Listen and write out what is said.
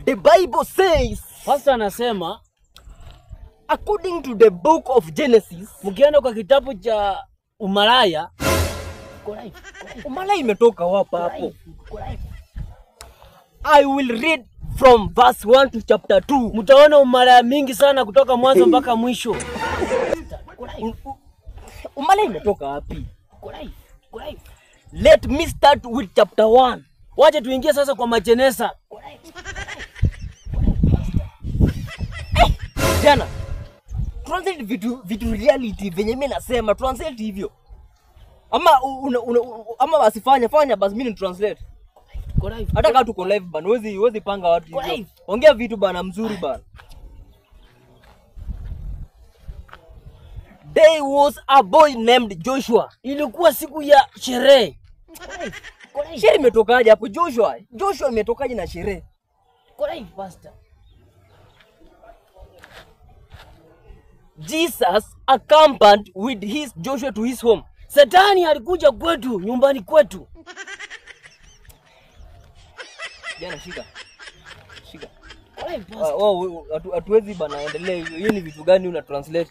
The Bible says, Pastor anasema according to the book of Genesis, mkienda kwa kitabu cha umalaya, umalaya imetoka wapi hapo? I will read from verse 1 to chapter 2. Mtaona umalaya mingi sana kutoka mwanzo mpaka mwisho. Umalaya imetoka wapi? Let me start with chapter 1. Wacha tuingie sasa kwa majenesa. Jana translate vitu reality venye mimi nasema, translate hivyo. Ama wasifanya basi mimi ni translate. Hata kama tuko live bana, huwezi panga watu hivyo. Ongea vitu bana mzuri bana. There was a boy named Joshua. Ilikuwa siku ya sherehe. Sherehe imetokaje hapo Joshua? Joshua imetokaje na sherehe? Pastor. Jesus accompanied with his Joshua to his home. Shetani alikuja kwetu, nyumbani kwetu. Jana shika. Hatuwezi bana endelea hivyo. Hii ni vitu gani una translate?